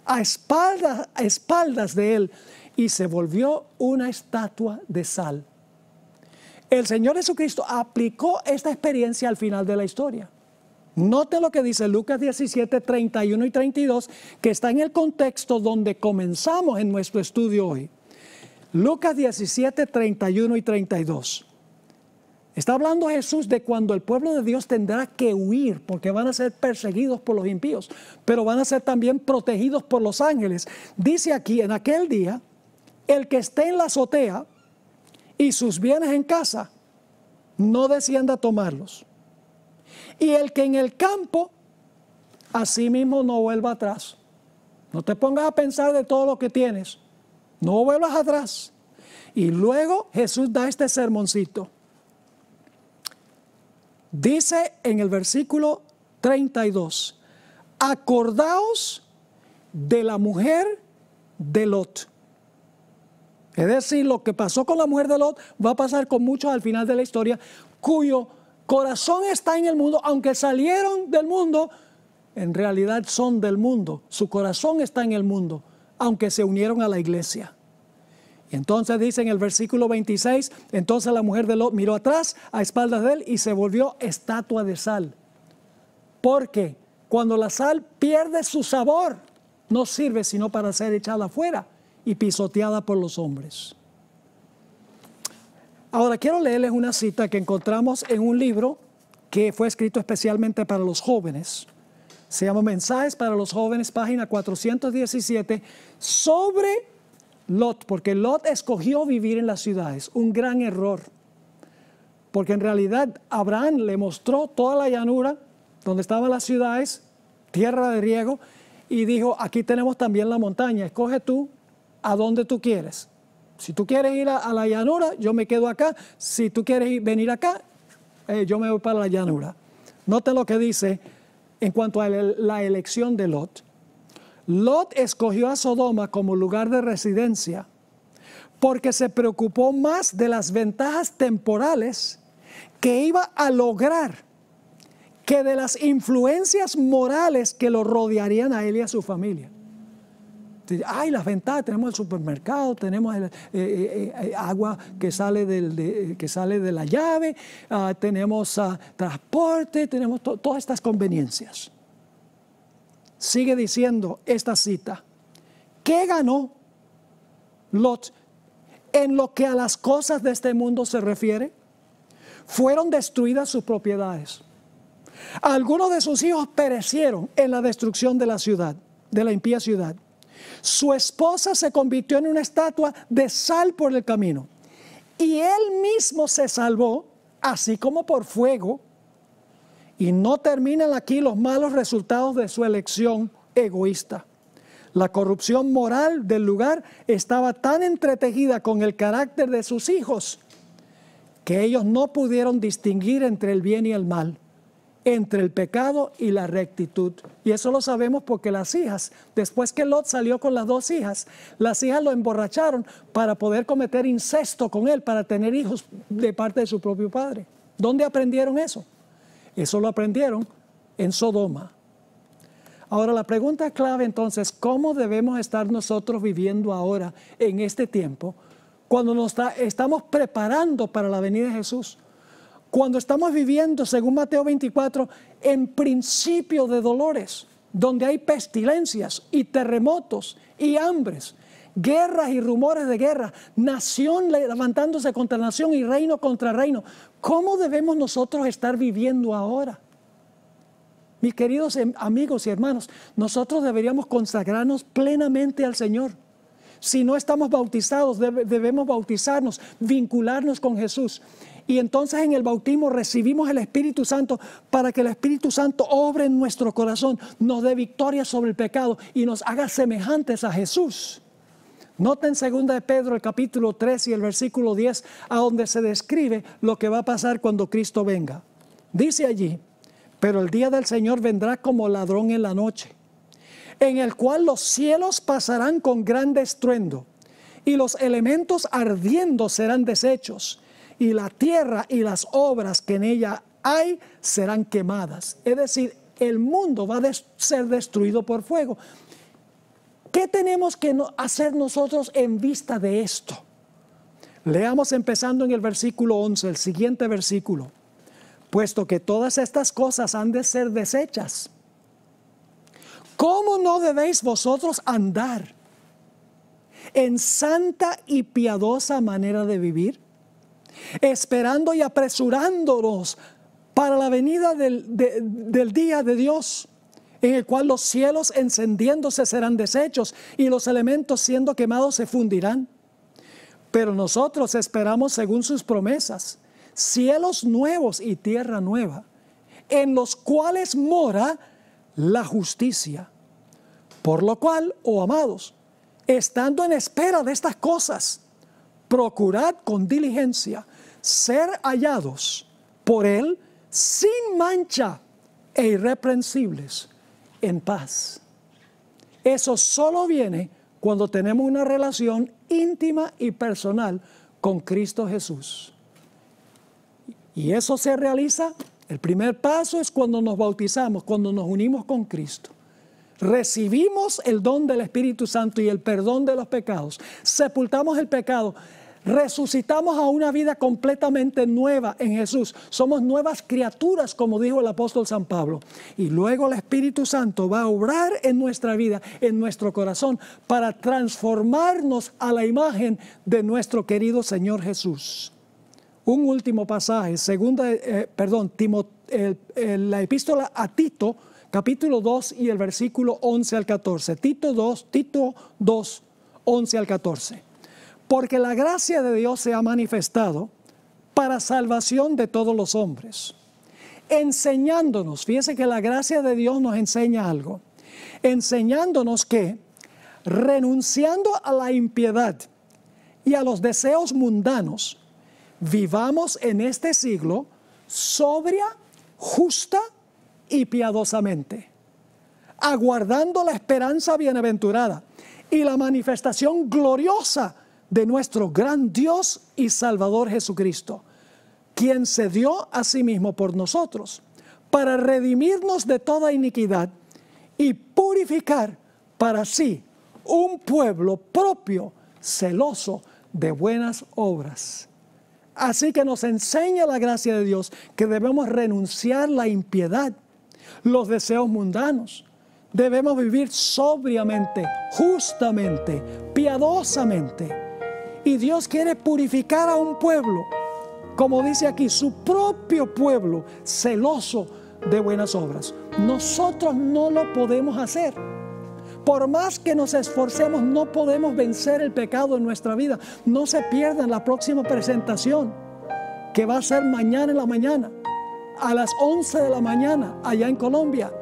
a espaldas de él, y se volvió una estatua de sal. El Señor Jesucristo aplicó esta experiencia al final de la historia. Note lo que dice Lucas 17, 31 y 32, que está en el contexto donde comenzamos en nuestro estudio hoy. Lucas 17, 31 y 32. Está hablando Jesús de cuando el pueblo de Dios tendrá que huir, porque van a ser perseguidos por los impíos, pero van a ser también protegidos por los ángeles. Dice aquí, en aquel día, el que esté en la azotea y sus bienes en casa, no descienda a tomarlos. Y el que en el campo, así mismo no vuelva atrás. No te pongas a pensar de todo lo que tienes. No vuelvas atrás. Y luego Jesús da este sermoncito. Dice en el versículo 32, acordaos de la mujer de Lot. Es decir, lo que pasó con la mujer de Lot va a pasar con muchos al final de la historia, cuyo corazón está en el mundo, aunque salieron del mundo, en realidad son del mundo. Su corazón está en el mundo, aunque se unieron a la iglesia. Y entonces dice en el versículo 26, entonces la mujer de Lot miró atrás a espaldas de él y se volvió estatua de sal. Porque cuando la sal pierde su sabor, no sirve sino para ser echada afuera y pisoteada por los hombres. Ahora quiero leerles una cita que encontramos en un libro que fue escrito especialmente para los jóvenes. Se llama Mensajes para los Jóvenes, página 417, sobre Lot, porque Lot escogió vivir en las ciudades, un gran error. Porque en realidad Abraham le mostró toda la llanura donde estaban las ciudades, tierra de riego, y dijo, aquí tenemos también la montaña, escoge tú a donde tú quieres. Si tú quieres ir a la llanura, yo me quedo acá. Si tú quieres venir acá, yo me voy para la llanura. Noten lo que dice en cuanto a la elección de Lot. Lot escogió a Sodoma como lugar de residencia porque se preocupó más de las ventajas temporales que iba a lograr que de las influencias morales que lo rodearían a él y a su familia. Ay, las ventajas, tenemos el supermercado, tenemos agua que sale de la llave, tenemos transporte, tenemos todas estas conveniencias. Sigue diciendo esta cita, ¿qué ganó Lot en lo que a las cosas de este mundo se refiere? Fueron destruidas sus propiedades. Algunos de sus hijos perecieron en la destrucción de la ciudad, de la impía ciudad. Su esposa se convirtió en una estatua de sal por el camino. Y él mismo se salvó, así como por fuego. Y no terminan aquí los malos resultados de su elección egoísta. La corrupción moral del lugar estaba tan entretejida con el carácter de sus hijos que ellos no pudieron distinguir entre el bien y el mal, entre el pecado y la rectitud. Y eso lo sabemos porque las hijas, después que Lot salió con las dos hijas, las hijas lo emborracharon para poder cometer incesto con él, para tener hijos de parte de su propio padre. ¿Dónde aprendieron eso? Eso lo aprendieron en Sodoma. Ahora la pregunta clave entonces, ¿cómo debemos estar nosotros viviendo ahora en este tiempo cuando nos estamos preparando para la venida de Jesús? Cuando estamos viviendo, según Mateo 24, en principio de dolores, donde hay pestilencias y terremotos y hambres, guerras y rumores de guerra, nación levantándose contra nación y reino contra reino. ¿Cómo debemos nosotros estar viviendo ahora? Mis queridos amigos y hermanos, nosotros deberíamos consagrarnos plenamente al Señor. Si no estamos bautizados, debemos bautizarnos, vincularnos con Jesús. Y entonces en el bautismo recibimos el Espíritu Santo para que el Espíritu Santo obre en nuestro corazón, nos dé victoria sobre el pecado y nos haga semejantes a Jesús. Noten 2 de Pedro, el capítulo 3 y el versículo 10, a donde se describe lo que va a pasar cuando Cristo venga. Dice allí, pero el día del Señor vendrá como ladrón en la noche, en el cual los cielos pasarán con gran estruendo, y los elementos ardiendo serán deshechos, y la tierra y las obras que en ella hay serán quemadas. Es decir, el mundo va a ser destruido por fuego. ¿Qué tenemos que hacer nosotros en vista de esto? Leamos empezando en el versículo 11, el siguiente versículo. Puesto que todas estas cosas han de ser deshechas, ¿cómo no debéis vosotros andar en santa y piadosa manera de vivir? Esperando y apresurándonos para la venida del día de Dios, en el cual los cielos encendiéndose serán deshechos y los elementos siendo quemados se fundirán. Pero nosotros esperamos según sus promesas, cielos nuevos y tierra nueva, en los cuales mora la justicia. Por lo cual, oh amados, estando en espera de estas cosas, procurad con diligencia ser hallados por Él sin mancha e irreprensibles en paz. Eso solo viene cuando tenemos una relación íntima y personal con Cristo Jesús. Y eso se realiza, el primer paso es cuando nos bautizamos, cuando nos unimos con Cristo. Recibimos el don del Espíritu Santo y el perdón de los pecados. Sepultamos el pecado. Resucitamos a una vida completamente nueva en Jesús. Somos nuevas criaturas, como dijo el apóstol San Pablo. Y luego el Espíritu Santo va a obrar en nuestra vida, en nuestro corazón, para transformarnos a la imagen de nuestro querido Señor Jesús. Un último pasaje, la epístola a Tito, capítulo 2 y el versículo 11 al 14. Tito 2, 11 al 14. Porque la gracia de Dios se ha manifestado para salvación de todos los hombres, enseñándonos, fíjese que la gracia de Dios nos enseña algo, enseñándonos que, renunciando a la impiedad y a los deseos mundanos, vivamos en este siglo sobria, justa y piadosamente, aguardando la esperanza bienaventurada y la manifestación gloriosa de nuestro gran Dios y Salvador Jesucristo, quien se dio a sí mismo por nosotros, para redimirnos de toda iniquidad y purificar para sí un pueblo propio, celoso de buenas obras. Así que nos enseña la gracia de Dios que debemos renunciar la impiedad, los deseos mundanos. Debemos vivir sobriamente, justamente, piadosamente. Y Dios quiere purificar a un pueblo, como dice aquí, su propio pueblo, celoso de buenas obras. Nosotros no lo podemos hacer. Por más que nos esforcemos, no podemos vencer el pecado en nuestra vida. No se pierdan la próxima presentación, que va a ser mañana en la mañana, a las 11 de la mañana, allá en Colombia,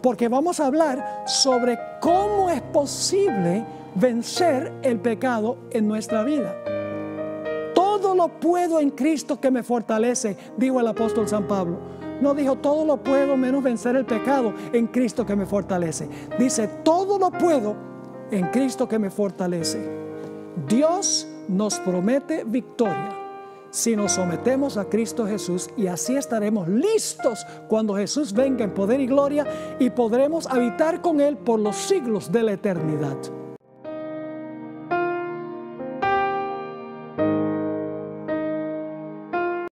porque vamos a hablar sobre cómo es posible vencer el pecado en nuestra vida. Todo lo puedo en Cristo que me fortalece, dijo el apóstol San Pablo. No dijo todo lo puedo menos vencer el pecado en Cristo que me fortalece. Dice todo lo puedo en Cristo que me fortalece. Dios nos promete victoria si nos sometemos a Cristo Jesús, y así estaremos listos cuando Jesús venga en poder y gloria y podremos habitar con Él por los siglos de la eternidad.